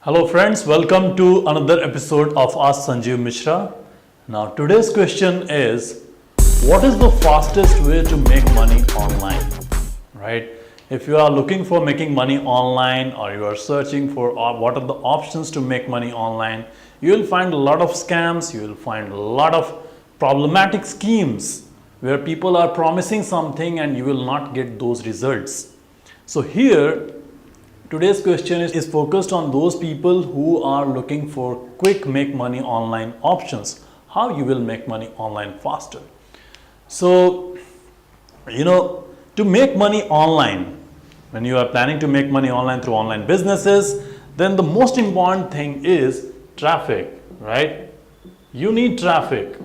Hello friends, welcome to another episode of Ask Sanjeev Mishra. Now today's question is, what is the fastest way to make money online? Right? If you are looking for making money online or you are searching for what are the options to make money online, you will find a lot of scams, you will find a lot of problematic schemes where people are promising something and you will not get those results. So here today's question is focused on those people who are looking for quick make money online options. How you will make money online faster. So, to make money online, when you are planning to make money online through online businesses, then the most important thing is traffic, right? You need traffic.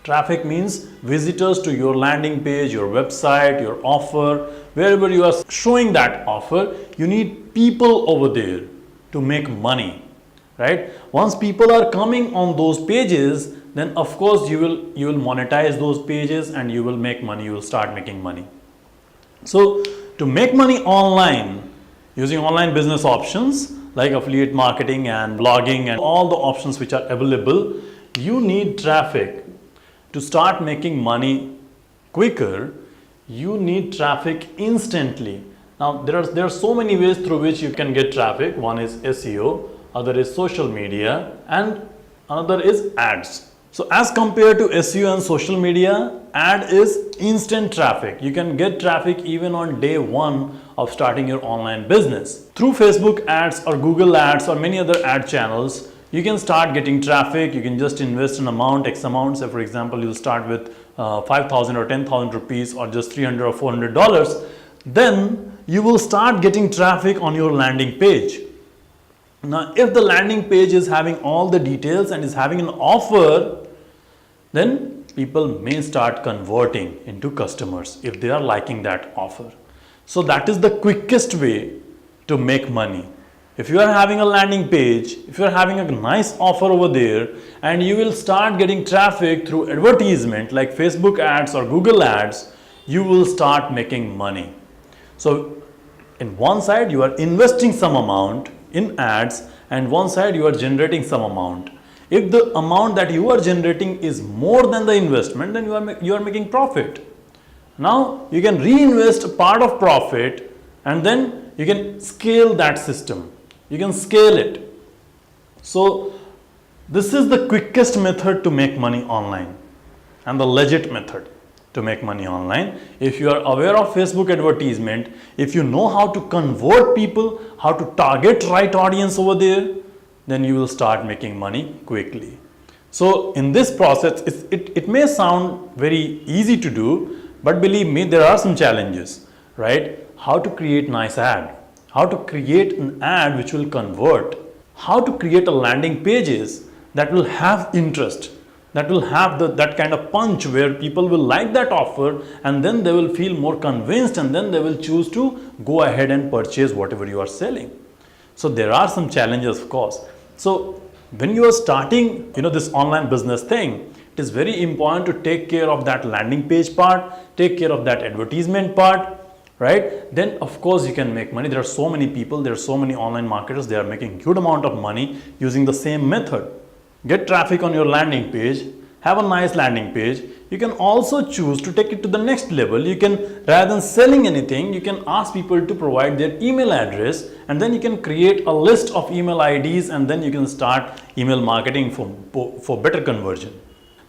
Traffic means visitors to your landing page, your website, your offer, wherever you are showing that offer, you need people over there to make money, right? Once people are coming on those pages, then of course you will monetize those pages and you will make money, you will start making money. So to make money online using online business options like affiliate marketing and blogging and all the options which are available, you need traffic. To start making money quicker, you need traffic instantly. Now there are so many ways through which you can get traffic. One is SEO, other is social media, and another is ads. So as compared to SEO and social media, ad is instant traffic. You can get traffic even on day one of starting your online business. Through Facebook ads or Google ads or many other ad channels, you can start getting traffic. You can just invest an amount, X amount. Say for example, you'll start with 5,000 or 10,000 rupees or just $300 or $400. Then you will start getting traffic on your landing page. Now, if the landing page is having all the details and is having an offer, then people may start converting into customers if they are liking that offer. So that is the quickest way to make money. If you are having a landing page, if you are having a nice offer over there and you will start getting traffic through advertisement like Facebook ads or Google ads, you will start making money. So in one side you are investing some amount in ads and one side you are generating some amount. If the amount that you are generating is more than the investment, then you are making profit. Now you can reinvest a part of profit and then you can scale that system. You can scale it. So this is the quickest method to make money online and the legit method to make money online. If you are aware of Facebook advertisement, if you know how to convert people, how to target right audience over there, then you will start making money quickly. So in this process, it may sound very easy to do, but believe me, there are some challenges, right? How to create nice ad, how to create an ad which will convert, how to create a landing pages that will have interest, that will have that kind of punch where people will like that offer and then they will feel more convinced and then they will choose to go ahead and purchase whatever you are selling. So there are some challenges, of course. So when you are starting, this online business thing, it is very important to take care of that landing page part, take care of that advertisement part, right? Then of course you can make money. There are so many people, there are so many online marketers, they are making huge amount of money using the same method. Get traffic on your landing page, have a nice landing page. You can also choose to take it to the next level. You can, rather than selling anything, you can ask people to provide their email address and then you can create a list of email IDs and then you can start email marketing for better conversion.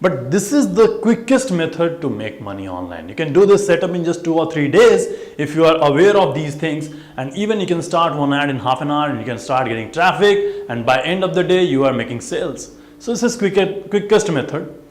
But this is the quickest method to make money online. You can do this setup in just 2 or 3 days if you are aware of these things, and even you can start one ad in half an hour and you can start getting traffic, and by end of the day you are making sales. So this is quickest method.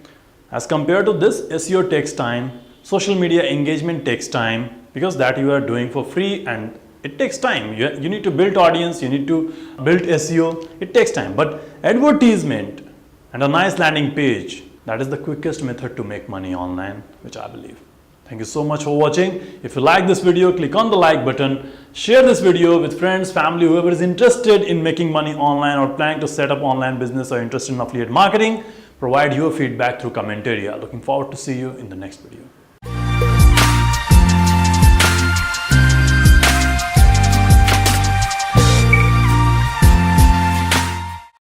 As compared to this, SEO takes time, social media engagement takes time because that you are doing for free and it takes time. You need to build audience, you need to build SEO, it takes time. But advertisement and a nice landing page, that is the quickest method to make money online, which I believe. Thank you so much for watching. If you like this video, click on the like button, share this video with friends, family, whoever is interested in making money online or planning to set up online business or interested in affiliate marketing. Provide your feedback through comment area. Looking forward to see you in the next video.